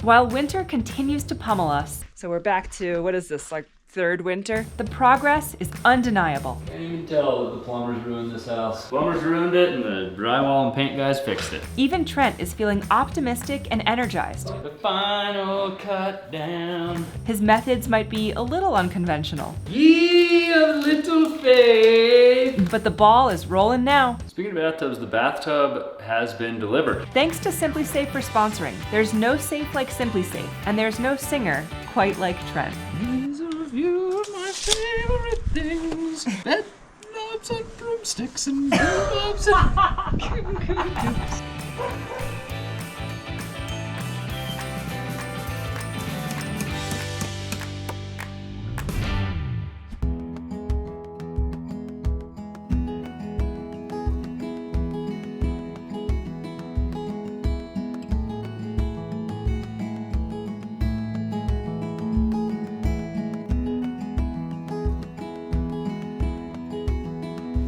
While winter continues to pummel us, so we're back to, what is this, like third winter? The progress is undeniable. Can't even tell that the plumbers ruined this house. Plumbers ruined it and the drywall and paint guys fixed it. Even Trent is feeling optimistic and energized. The final cut down. His methods might be a little unconventional, Ye of little faith. but the ball is rolling now. Speaking of bathtubs, the bathtub has been delivered. Thanks to Simply Safe for sponsoring. There's no safe like Simply Safe, and there's no singer quite like Trent. These are a few of my favorite things. Bed knobs and broomsticks and doorknobs and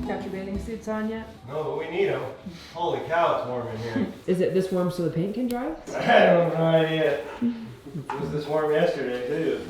Got your bathing suits on yet? No, but we need them. Holy cow, it's warm in here. Is it this warm so the paint can dry? I have no idea. It was this warm yesterday, too.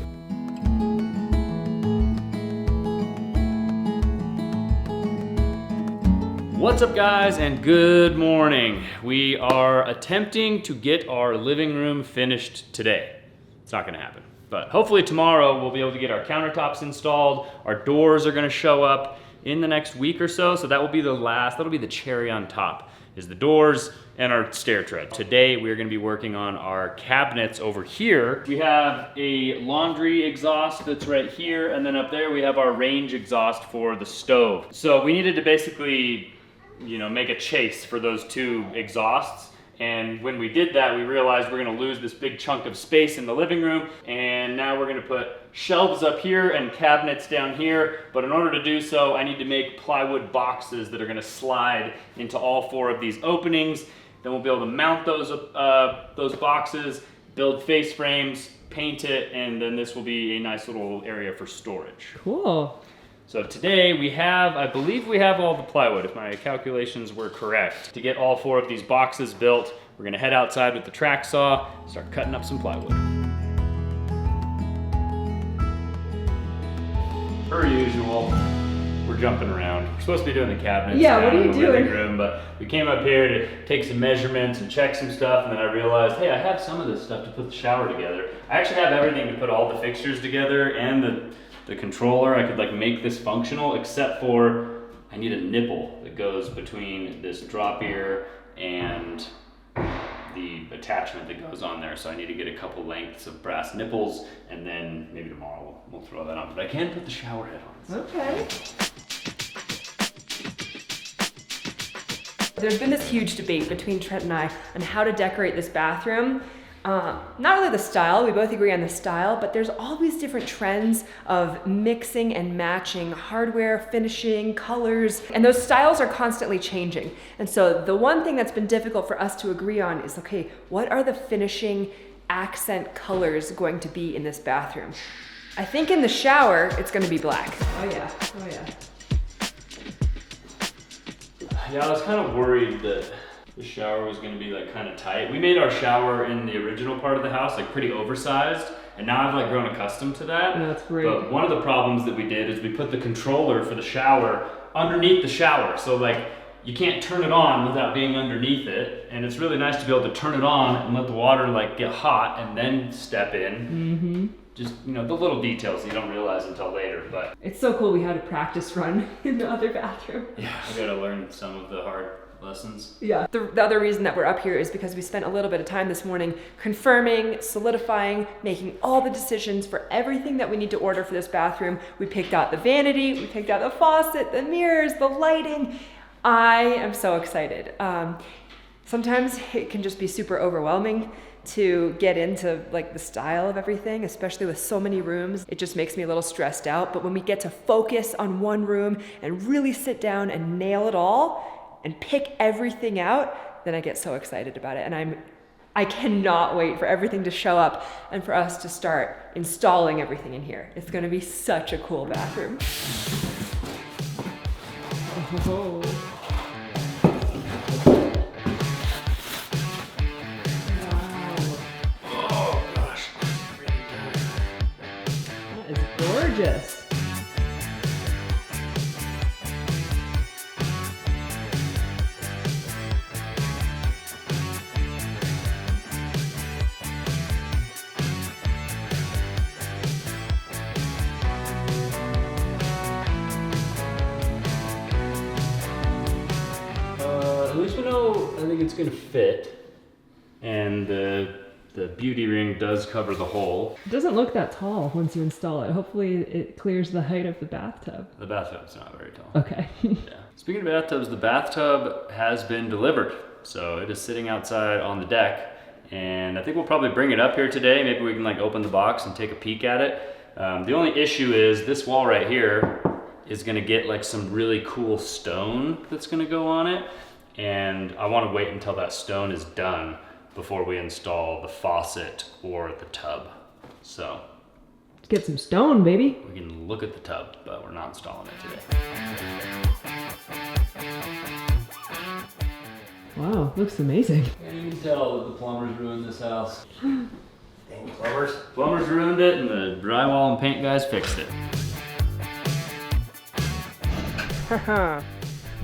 What's up, guys, and good morning. We are attempting to get our living room finished today. It's not gonna happen, but hopefully tomorrow we'll be able to get our countertops installed. Our doors are gonna show up in the next week or so, so that will be that'll be the cherry on top, is the doors and our stair tread. Today we're gonna be working on our cabinets over here. We have a laundry exhaust that's right here, and then up there we have our range exhaust for the stove. So we needed to basically, make a chase for those two exhausts. And when we did that, we realized we're gonna lose this big chunk of space in the living room. And now we're gonna put shelves up here and cabinets down here. But in order to do so, I need to make plywood boxes that are gonna slide into all four of these openings. Then we'll be able to mount those boxes, build face frames, paint it, and then this will be a nice little area for storage. Cool. So today I believe we have all the plywood, if my calculations were correct. To get all four of these boxes built, we're gonna head outside with the track saw, start cutting up some plywood. Per usual, we're jumping around. We're supposed to be doing the cabinets down in the living room, but we came up here to take some measurements and check some stuff, and then I realized, hey, I have some of this stuff to put the shower together. I actually have everything to put all the fixtures together and the controller. I could make this functional, except for I need a nipple that goes between this drop ear and the attachment that goes on there. So I need to get a couple lengths of brass nipples, and then maybe tomorrow we'll throw that on. But I can put the shower head on. So. Okay. There's been this huge debate between Trent and I on how to decorate this bathroom. Not really the style, we both agree on the style, but there's all these different trends of mixing and matching hardware, finishing, colors, and those styles are constantly changing. And so the one thing that's been difficult for us to agree on is, okay, what are the finishing accent colors going to be in this bathroom? I think in the shower, it's gonna be black. Oh yeah, oh yeah. Yeah, I was kind of worried that the shower was going to be kind of tight. We made our shower in the original part of the house pretty oversized, and now I've grown accustomed to that. That's great. But one of the problems that we did is we put the controller for the shower underneath the shower, so you can't turn it on without being underneath it, and it's really nice to be able to turn it on and let the water get hot and then step in. Mm-hmm. Just the little details you don't realize until later, but it's so cool we had a practice run in the other bathroom. Yeah, I gotta learn some of the hard lessons. Yeah. The other reason that we're up here is because we spent a little bit of time this morning confirming, solidifying, making all the decisions for everything that we need to order for this bathroom. We picked out the vanity, we picked out the faucet, the mirrors, the lighting. I am so excited. Sometimes it can just be super overwhelming to get into the style of everything, especially with so many rooms. It just makes me a little stressed out. But when we get to focus on one room and really sit down and nail it all and pick everything out, then I get so excited about it. And I cannot wait for everything to show up and for us to start installing everything in here. It's gonna be such a cool bathroom. Oh. gorgeous. At least we know, I think it's gonna fit. And the beauty ring does cover the hole. It doesn't look that tall once you install it. Hopefully it clears the height of the bathtub. The bathtub's not very tall. Okay. Yeah. Speaking of bathtubs, the bathtub has been delivered. So it is sitting outside on the deck. And I think we'll probably bring it up here today. Maybe we can like open the box and take a peek at it. The only issue is this wall right here is gonna get like some really cool stone that's gonna go on it. And I wanna wait until that stone is done before we install the faucet or the tub. So Get some stone, baby. we can look at the tub, but we're not installing it today. Wow, looks amazing. And you can tell that the plumbers ruined this house. Dang plumbers. Plumbers ruined it and the drywall and paint guys fixed it.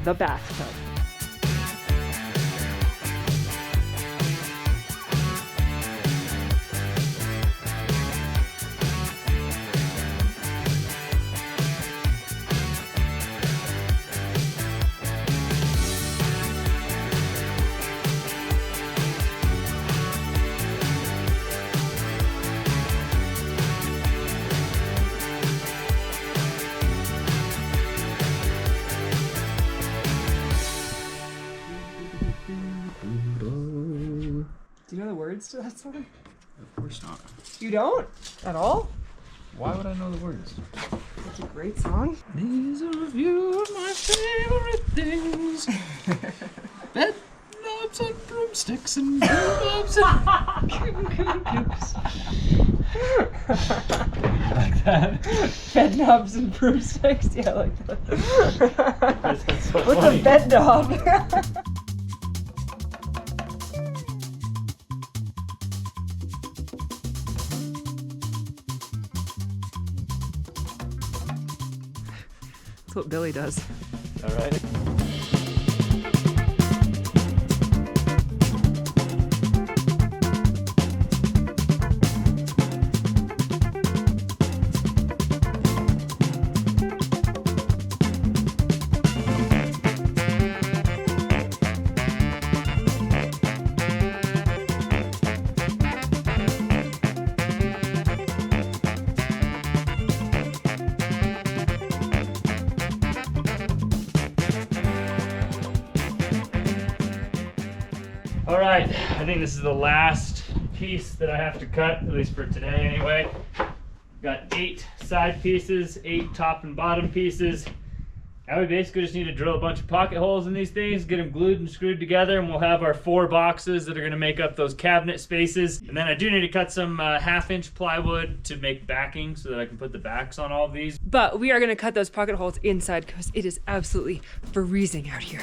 The bathtub. Do you know the words to that song? Of course not. You don't? At all? Why would I know the words? It's a great song. These are a few of my favorite things. Bed knobs and broomsticks and doorknobs and coops. Like that? Bed knobs and broomsticks? Yeah, I like that. That's so What's funny. a bed knob? That's what Billy does. All right. All right, I think this is the last piece that I have to cut, at least for today anyway. Got 8 side pieces, 8 top and bottom pieces. Now we basically just need to drill a bunch of pocket holes in these things, get them glued and screwed together, and we'll have our 4 boxes that are gonna make up those cabinet spaces. And then I do need to cut some 1/2-inch plywood to make backing so that I can put the backs on all of these. But we are going to cut those pocket holes inside because it is absolutely freezing out here.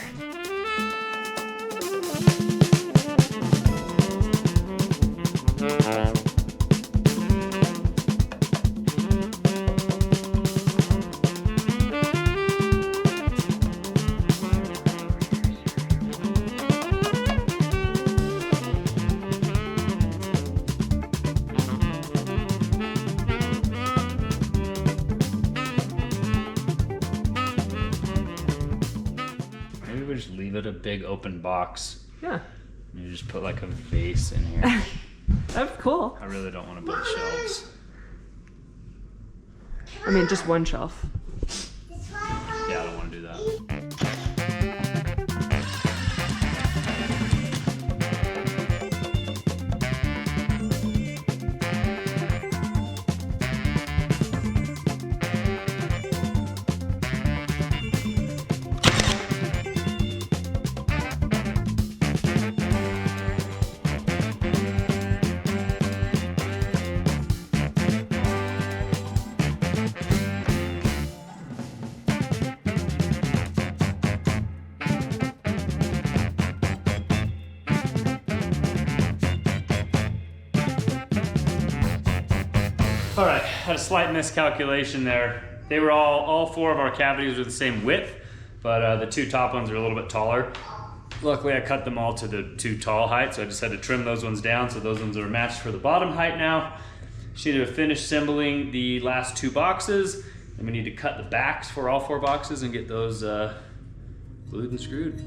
Maybe we just leave it a big open box. Yeah, You just put like a vase in here. that's cool. I really don't want to build shelves. I mean, just one shelf. Yeah, I don't want to do that. All right, had a slight miscalculation there. They were all four of our cavities were the same width, but the two top ones are a little bit taller. Luckily, I cut them all to the too tall height, so I just had to trim those ones down, so those ones are matched for the bottom height now. Just need to finish assembling the last two boxes, and we need to cut the backs for all four boxes and get those glued and screwed.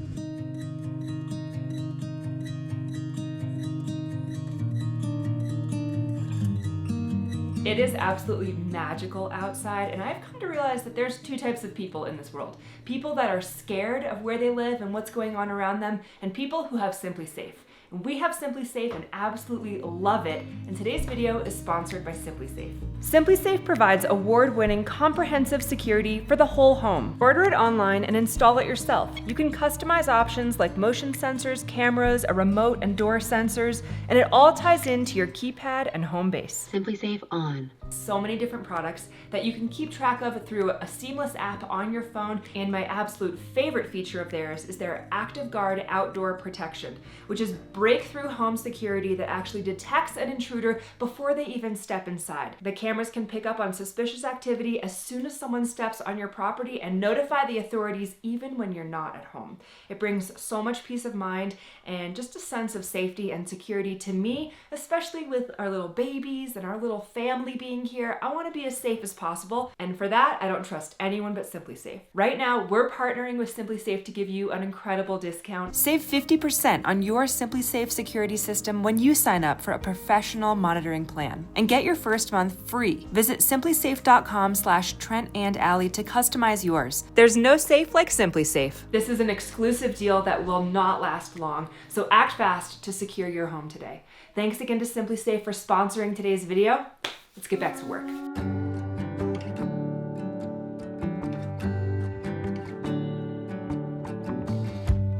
It is absolutely magical outside, and I've come to realize that there's two types of people in this world. People that are scared of where they live and what's going on around them, and people who have Simply Safe. And we have Simply Safe and absolutely love it, and today's video is sponsored by Simply Safe. Simply Safe provides award-winning comprehensive security for the whole home. Order it online and install it yourself. You can customize options like motion sensors, cameras, a remote and door sensors, and it all ties into your keypad and home base. Simply Safe on. So many different products that you can keep track of through a seamless app on your phone, and my absolute favorite feature of theirs is their Active Guard outdoor protection, which is breakthrough home security that actually detects an intruder before they even step inside. The cameras can pick up on suspicious activity as soon as someone steps on your property and notify the authorities even when you're not at home. It brings so much peace of mind and just a sense of safety and security to me, especially with our little babies and our little family being here. I want to be as safe as possible, and for that, I don't trust anyone but Simply Safe. Right now, we're partnering with Simply Safe to give you an incredible discount. Save 50% on your Simply Safe security system when you sign up for a professional monitoring plan. And get your first month free. Visit simplysafe.com/Trent and Allie to customize yours. There's no safe like Simply Safe. This is an exclusive deal that will not last long, so act fast to secure your home today. Thanks again to Simply Safe for sponsoring today's video. Let's get back to work.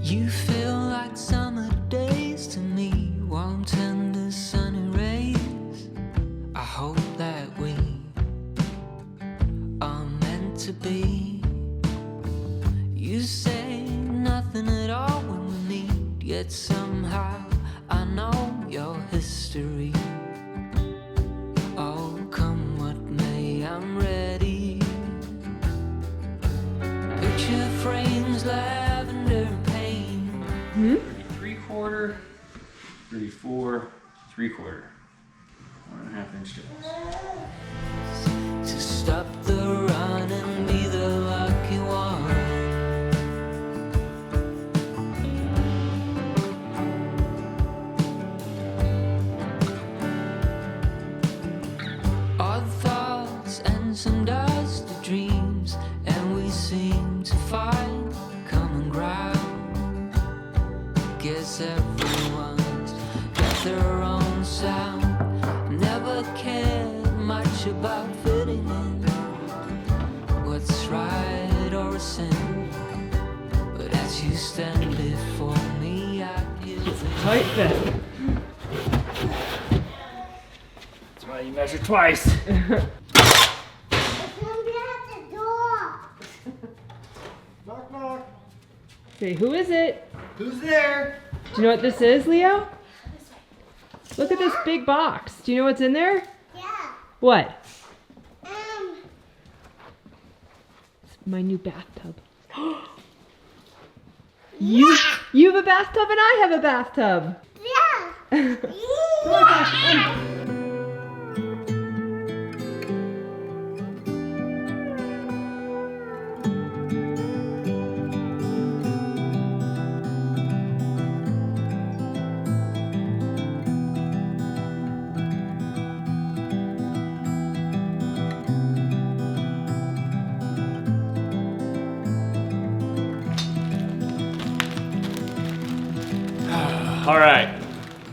You feel like summer days to me, warm, tender, sunny rays. I hope that we are meant to be. You say nothing at all when we meet, yet somehow I know your history. Oh, come what may, I'm ready. Picture frames, lavender paint. 33/4, 34, 3/4, 1.5 inch strips. To stop the run and be the lucky one. Odd thoughts and some dusty dreams, and we seem to find common ground. Guess everyone's got their own sound. Never cared much about fitting in, what's right or a sin. But as you stand before me, I hear Tight fit. That's why you measure twice. Knock, knock. Okay, who is it? Who's there? Do you know what this is, Leo? Look at this big box. Do you know what's in there? Yeah. What? It's my new bathtub. You have a bathtub and I have a bathtub. Yeah. All right,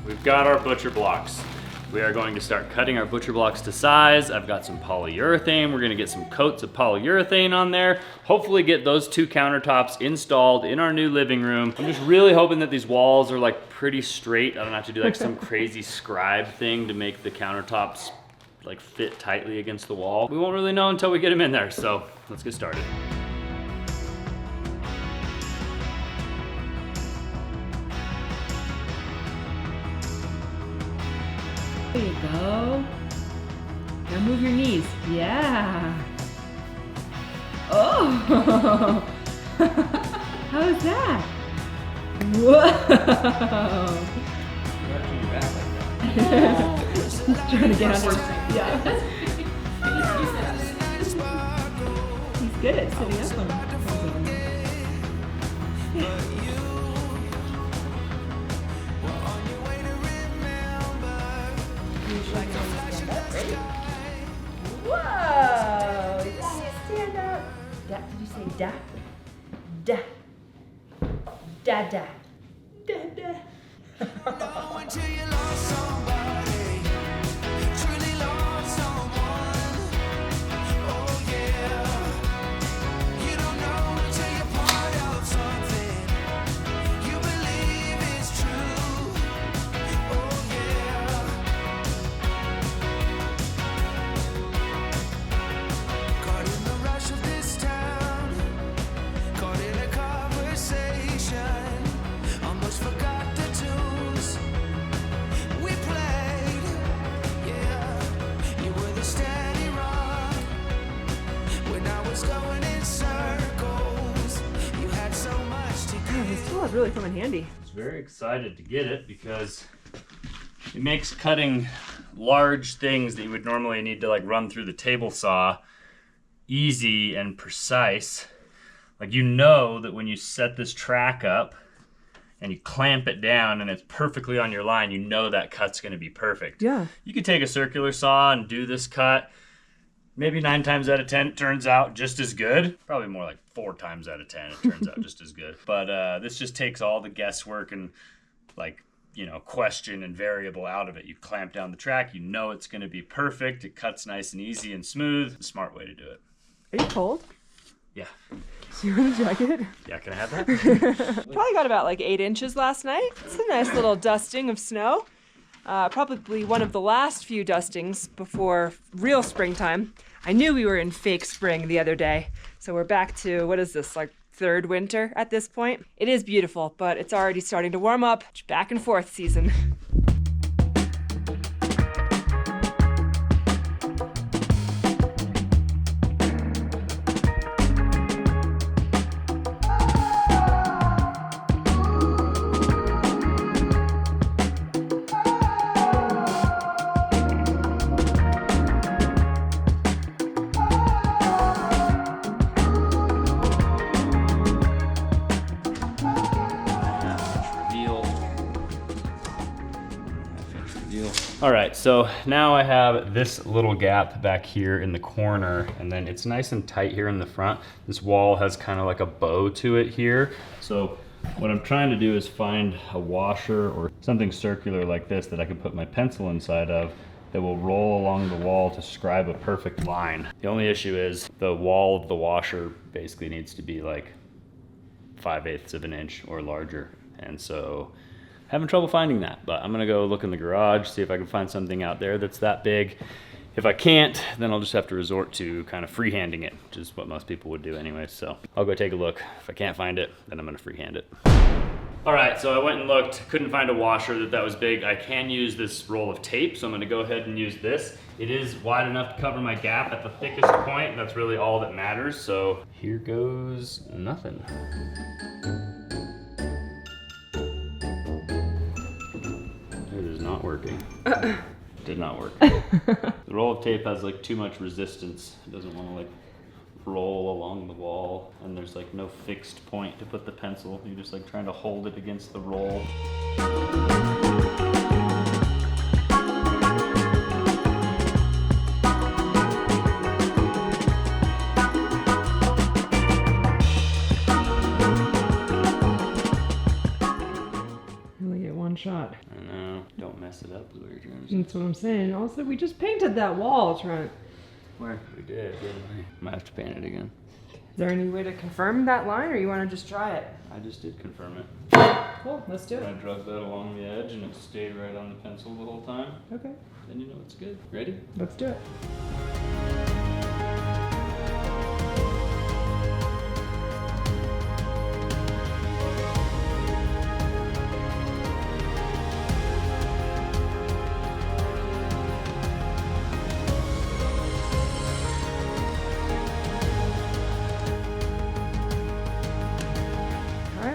we've got our butcher blocks. We are going to start cutting our butcher blocks to size. I've got some polyurethane. We're gonna get some coats of polyurethane on there. Hopefully get those two countertops installed in our new living room. I'm just really hoping that these walls are like pretty straight. I don't have to do like some crazy scribe thing to make the countertops like fit tightly against the wall. We won't really know until we get them in there, so let's get started. There you go. Now move your knees. Yeah. Oh. How's that? Whoa. He's trying to get under. Yeah. He's good at sitting up on him. Whoa! Stand up. Da, did you say da? Da. Da da. Da da. Until you lost somebody, truly lost someone. Oh yeah, you don't know until you're part of something. You believe it's true. Oh yeah. Caught in the rush of this town, caught in a conversation, almost forgot the tunes we played. Yeah, you were the steady rock when I was going in circles. You had so much to Oh, this give. tool is really coming handy. I was very excited to get it because it makes cutting large things that you would normally need to like run through the table saw easy and precise. Like you know that when you set this track up and you clamp it down and it's perfectly on your line, you know that cut's gonna be perfect. Yeah. You could take a circular saw and do this cut. Maybe 9 times out of 10 it turns out just as good. Probably more like 4 times out of 10 it turns out just as good. But this just takes all the guesswork and like, you know, question and variable out of it. You clamp down the track, you know it's gonna be perfect. It cuts nice and easy and smooth. The smart way to do it. Are you cold? Yeah. Do you want a jacket? Yeah, can I have that? Probably got about like 8 inches last night. It's a nice little dusting of snow. Probably one of the last few dustings before real springtime. I knew we were in fake spring the other day. So we're back to, what is this, like 3rd winter at this point? It is beautiful, but it's already starting to warm up. It's back and forth season. All right, so now I have this little gap back here in the corner, and then it's nice and tight here in the front. This wall has kind of like a bow to it here. So what I'm trying to do is find a washer or something circular like this that I can put my pencil inside of that will roll along the wall to scribe a perfect line. The only issue is the wall of the washer basically needs to be like 5/8 of an inch or larger. And so having trouble finding that, but I'm gonna go look in the garage, see if I can find something out there that's that big. If I can't, then I'll just have to resort to kind of freehanding it, which is what most people would do anyway. So I'll go take a look. If I can't find it, then I'm gonna freehand it. All right, so I went and looked, couldn't find a washer that was big. I can use this roll of tape, so I'm gonna go ahead and use this. It is wide enough to cover my gap at the thickest point, and that's really all that matters. So here goes nothing. It is not working. Did not work. The roll of tape has like too much resistance. It doesn't want to like roll along the wall, and there's like no fixed point to put the pencil. You're just like trying to hold it against the roll. You only get one shot. I know. Don't mess it up is what you're trying to say. That's what I'm saying. Also, we just painted that wall, Trent. Where? We did, didn't we? Might have to paint it again. Is there any way to confirm that line, or you want to just try it? I just did confirm it. Cool, let's do I it. drug that along the edge and it stayed right on the pencil the whole time. Okay, Then you know it's good. Ready? let's do it.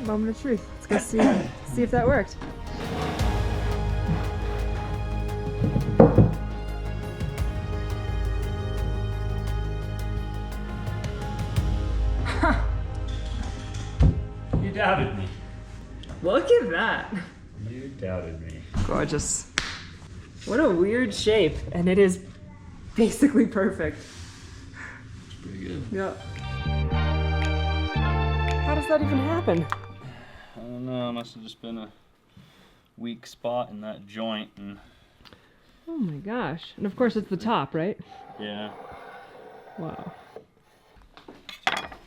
moment of truth. Let's go see if that worked. You doubted me. Look at that. You doubted me. Gorgeous. What a weird shape, and it is basically perfect. It's pretty good. Yeah. How does that even happen? I don't know, it must have just been a weak spot in that joint. And Oh my gosh. And of course it's the top, right? yeah. Wow.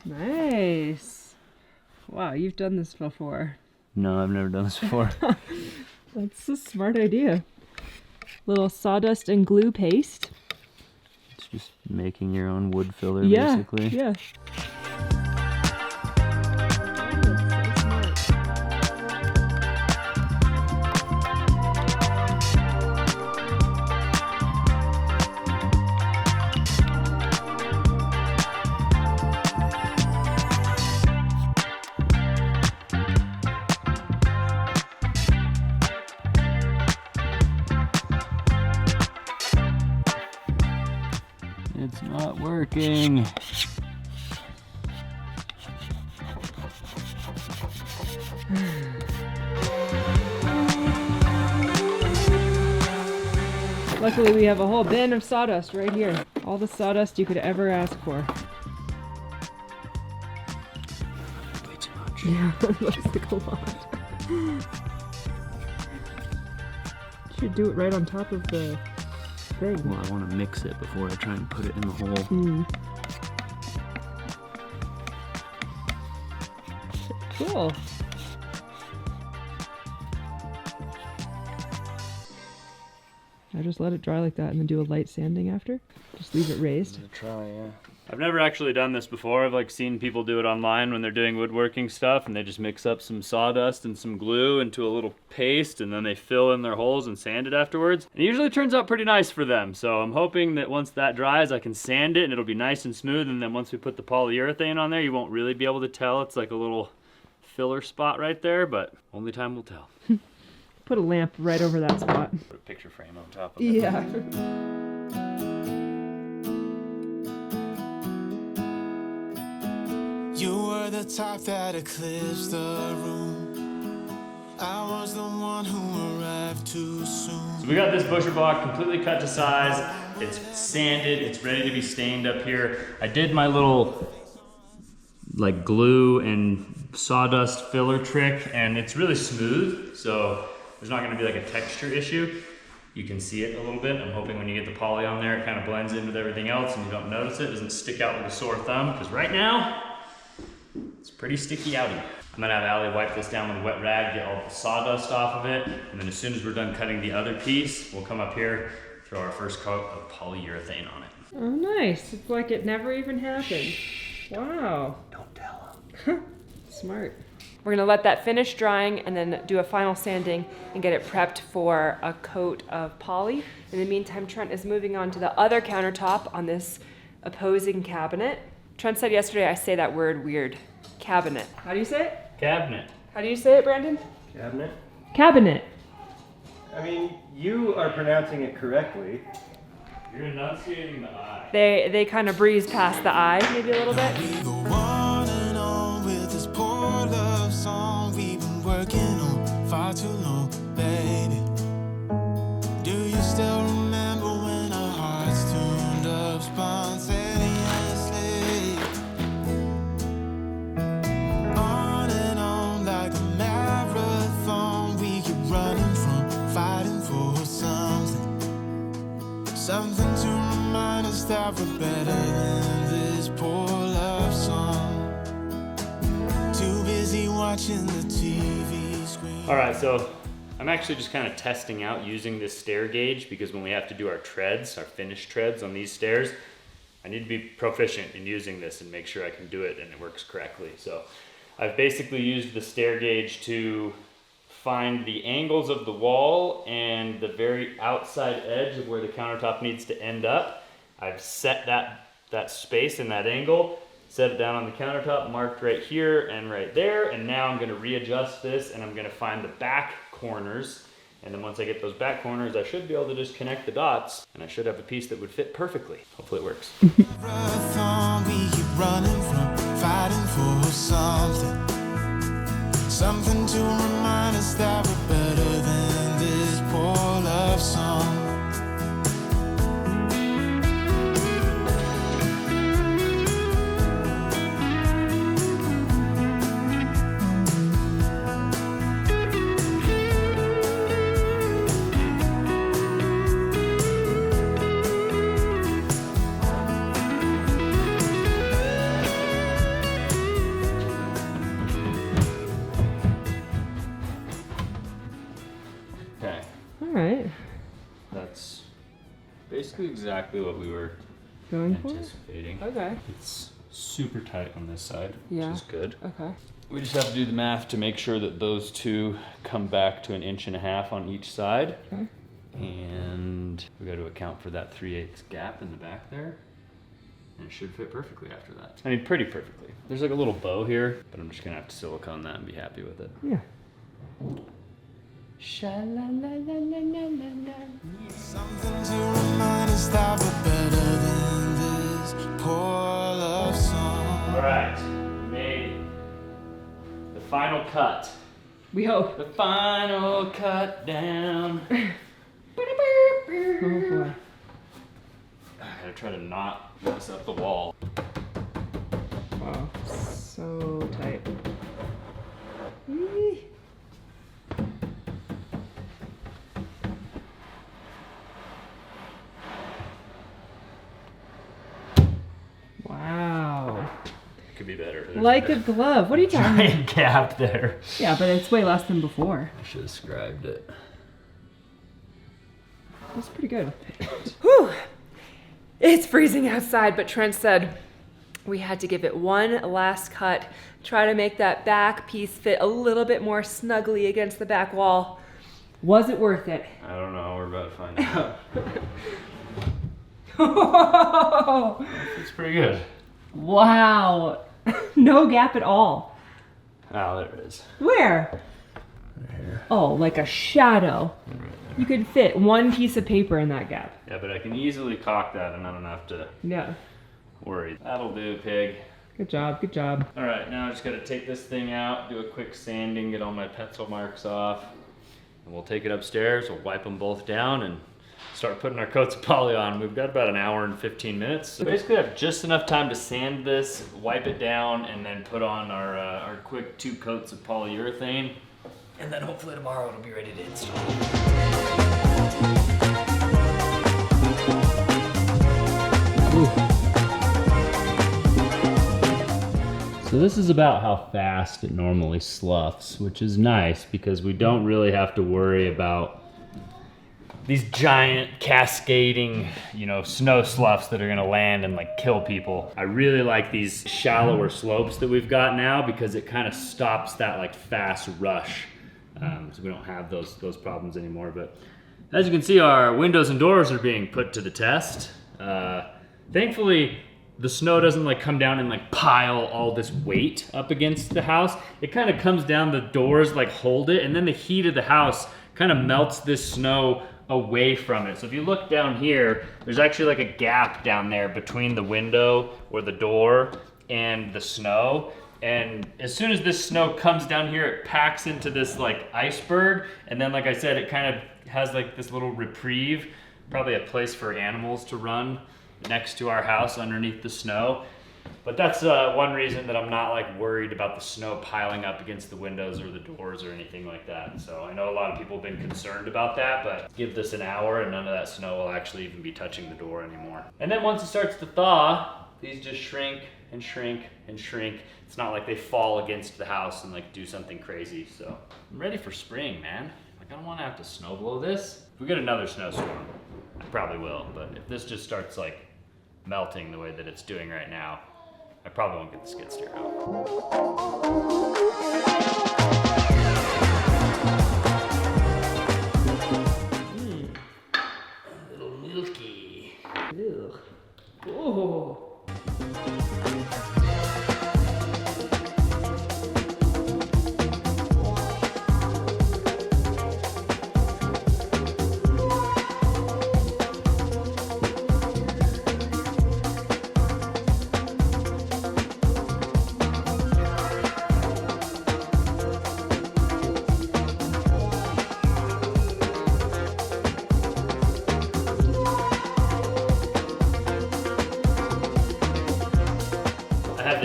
Nice. Wow, you've done this before. No, I've never done this before. That's a smart idea. Little sawdust and glue paste. It's just making your own wood filler, Yeah, basically. yeah. It's not working. Luckily we have a whole bin of sawdust right here. All the sawdust you could ever ask for. Way too much. Yeah, that looks like a lot. Should do it right on top of the thing. Well, I want to mix it before I try and put it in the hole. Mm. Cool. I just let it dry like that and then do a light sanding after. Just leave it raised. Try, yeah. I've never actually done this before. I've seen people do it online when they're doing woodworking stuff, and they just mix up some sawdust and some glue into a little paste, and then they fill in their holes and sand it afterwards. And it usually turns out pretty nice for them. So I'm hoping that once that dries, I can sand it and it'll be nice and smooth. And then once we put the polyurethane on there, you won't really be able to tell. It's like a little filler spot right there, but only time will tell. Put a lamp right over that spot. Put a picture frame on top of it. Yeah. You were the type that eclipsed the room. I was the one who arrived too soon. So we got this busher block completely cut to size. It's sanded, it's ready to be stained up here. I did my little glue and sawdust filler trick, and it's really smooth, so there's not gonna be a texture issue. You can see it a little bit. I'm hoping when you get the poly on there, it kind of blends in with everything else and you don't notice it. It doesn't stick out like a sore thumb, because right now, it's pretty sticky outy. I'm gonna have Allie wipe this down with a wet rag, get all the sawdust off of it, and then as soon as we're done cutting the other piece, we'll come up here, throw our first coat of polyurethane on it. Oh, nice. It's like it never even happened. Wow. Don't tell them. Smart. We're gonna let that finish drying and then do a final sanding and get it prepped for a coat of poly. In the meantime, Trent is moving on to the other countertop on this opposing cabinet. Trent said yesterday I say that word weird. Cabinet. How do you say it? Cabinet. How do you say it, Brandon? Cabinet? Cabinet. I mean, you are pronouncing it correctly. You're enunciating the I. They kind of breeze past the I maybe a little bit. We go on and on with this poor love song we've been working on far too long, baby. Do you still remember when our hearts tuned up spontaneously? On and on like a marathon, we keep running from fighting for something. Something to remind us that we're better than this poor love song. Too busy watching the TV screen. All right, so I'm actually just kind of testing out using this stair gauge, because when we have to do our treads, our finished treads on these stairs, I need to be proficient in using this and make sure I can do it and it works correctly. So I've basically used the stair gauge to find the angles of the wall and the very outside edge of where the countertop needs to end up. I've set that space and that angle set it down on the countertop, marked right here and right there. And now I'm gonna readjust this and I'm gonna find the back corners. And then once I get those back corners, I should be able to just connect the dots and I should have a piece that would fit perfectly. Hopefully it works. Marathon, we keep running from fighting for something. Something to remind us that we're better than this poor love song. Okay, All right. that's basically exactly what we were Going for it? anticipating. Okay. It's super tight on this side, Yeah. which is good. Okay. We just have to do the math to make sure that those two come back to 1.5 inches on each side. Okay. And we got to account for that 3/8 gap in the back there. And it should fit perfectly after that. I mean, pretty perfectly. There's like a little bow here, but I'm just gonna have to silicone that and be happy with it. Yeah. Something to remind us that we're better than this poor love song. All right, made the final cut. We hope. The final cut down. Oh boy. I gotta try to not mess up the wall. Wow. So tight. Eee. Wow. Could be better. There's Like a glove. What are you talking about? giant gap there. Yeah, but it's way less than before. I should have scribed it. That's pretty good. Whew. It's freezing outside, but Trent said we had to give it one last cut, try to make that back piece fit a little bit more snugly against the back wall. Was it worth it? I don't know. We're about to find out. It's pretty good. Wow. No gap at all. Oh, there it is. Where? Right here. Oh, like a shadow. Right there. You could fit one piece of paper in that gap. Yeah, but I can easily caulk that and I don't have to Yeah. worry. That'll do, pig. Good job, good job. All right, now I just gotta take this thing out, do a quick sanding, get all my pencil marks off, and we'll take it upstairs, we'll wipe them both down and start putting our coats of poly on. We've got about an hour and 15 minutes. So basically I have just enough time to sand this, wipe it down, and then put on our quick 2 coats of polyurethane. And then hopefully tomorrow it'll be ready to install. So this is about how fast it normally sloughs, which is nice because we don't really have to worry about these giant cascading, snow sloughs that are gonna land and like kill people. I really like these shallower slopes that we've got now because it kind of stops that like fast rush. So we don't have those problems anymore. But as you can see, our windows and doors are being put to the test. Thankfully, the snow doesn't like come down and like pile all this weight up against the house. It kind of comes down, the doors like hold it, and then the heat of the house kind of melts this snow away from it. So if you look down here, there's actually like a gap down there between the window or the door and the snow. And as soon as this snow comes down here, it packs into this like iceberg. And then, like I said, it kind of has like this little reprieve, probably a place for animals to run next to our house underneath the snow. But that's one reason that I'm not like worried about the snow piling up against the windows or the doors or anything like that. So I know a lot of people have been concerned about that, but give this an hour and none of that snow will actually even be touching the door anymore. And then once it starts to thaw, these just shrink and shrink and shrink. It's not like they fall against the house and like do something crazy. So I'm ready for spring, man. Like I don't want to have to snow blow this. If we get another snowstorm, I probably will. But if this just starts like melting the way that it's doing right now, I probably won't get the skid steer out. A little milky. Ew. Oh.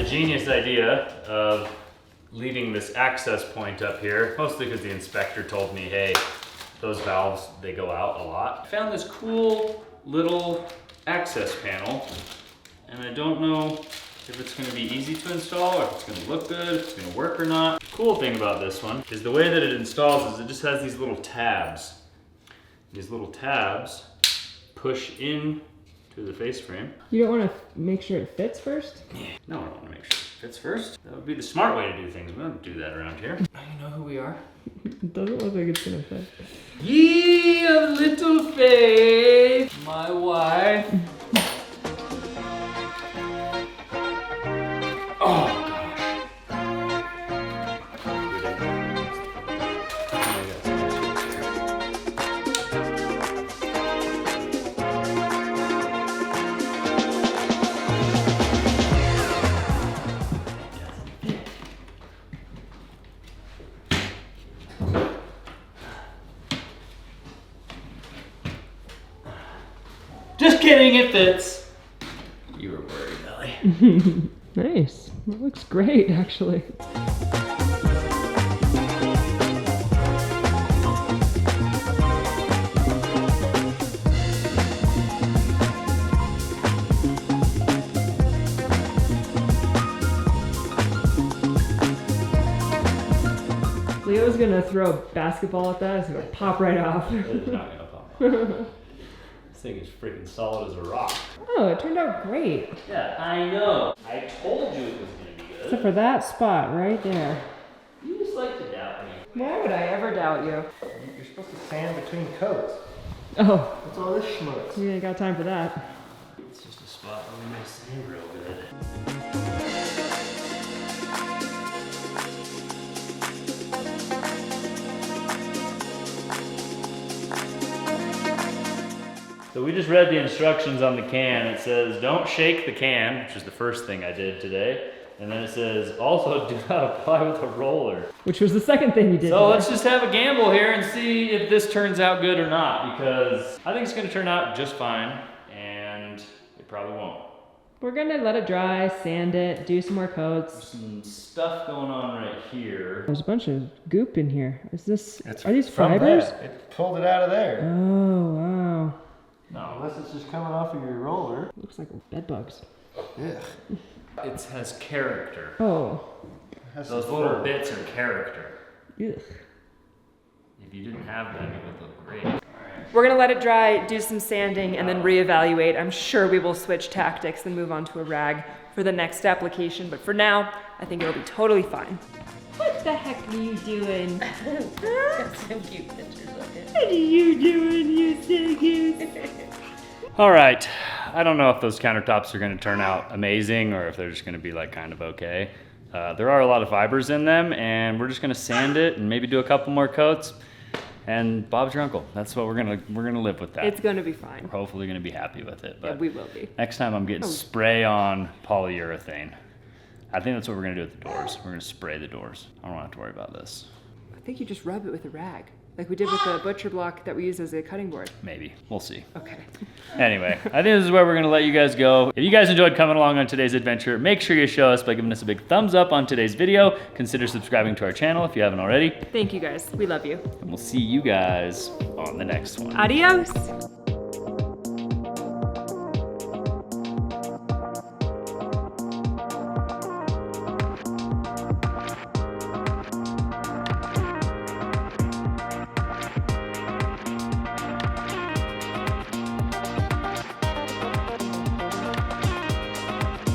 genius idea of leaving this access point up here, mostly because the inspector told me, hey, those valves, they go out a lot. I found this cool little access panel, and I don't know if it's gonna be easy to install, or if it's gonna look good, if it's gonna work or not. The cool thing about this one is the way that it installs is it just has these little tabs. These little tabs push in to the face frame. You don't want to make sure it fits first? No, I don't wanna make sure it fits first. That would be the smart way to do things. We don't do that around here. Now you know who we are. It doesn't look like it's gonna fit. Ye of little faith, my wife. Oh Just kidding, it fits. You were worried, Ellie. Nice. That looks great, actually. Leo's gonna throw a basketball at that. It's gonna pop right off. It is not gonna pop off. This thing is freaking solid as a rock. Oh, it turned out great. Yeah, I know. I told you it was gonna be good. Except for that spot right there. You just like to doubt me. Why would I ever doubt you? You're supposed to sand between coats. Oh, What's all this schmutz? we ain't got time for that. It's just a spot where we make sand real good. So we just read the instructions on the can. It says, don't shake the can, which is the first thing I did today. And then it says, also do not apply with a roller. Which was the second thing you did. So let's just have a gamble here and see if this turns out good or not, because I think it's gonna turn out just fine, and it probably won't. We're gonna let it dry, sand it, do some more There's coats. some stuff going on right here. There's a bunch of goop in here. Is this, It's are these from fibers? that. It pulled it out of there. Oh, wow. No, Unless it's just coming off of your roller. Looks like bed bugs. Yeah. it has character. Oh. Those little bits are character. Ugh. If you didn't have that, it would look great. We're gonna let it dry, do some sanding, and then reevaluate. I'm sure we will switch tactics and move on to a rag for the next application, but for now, I think it'll be totally fine. What the heck are you doing? Got some cute pictures of it. What are you doing, you silly goose? All right, I don't know if those countertops are gonna turn out amazing or if they're just gonna be like kind of okay. There are a lot of fibers in them, and we're just gonna sand it and maybe do a couple more coats. And Bob's your uncle. That's what we're gonna live with that. It's gonna be fine. We're hopefully gonna be happy with it. Yeah, But we will be. next time I'm getting spray on polyurethane. I think that's what we're gonna do with the doors. We're gonna spray the doors. I don't have to worry about this. I think you just rub it with a rag, like we did with the butcher block that we use as a cutting board. Maybe. We'll see. Okay. Anyway, I think this is where we're gonna let you guys go. If you guys enjoyed coming along on today's adventure, make sure you show us by giving us a big thumbs up on today's video. Consider subscribing to our channel if you haven't already. Thank you guys. We love you. And we'll see you guys on the next one. Adios.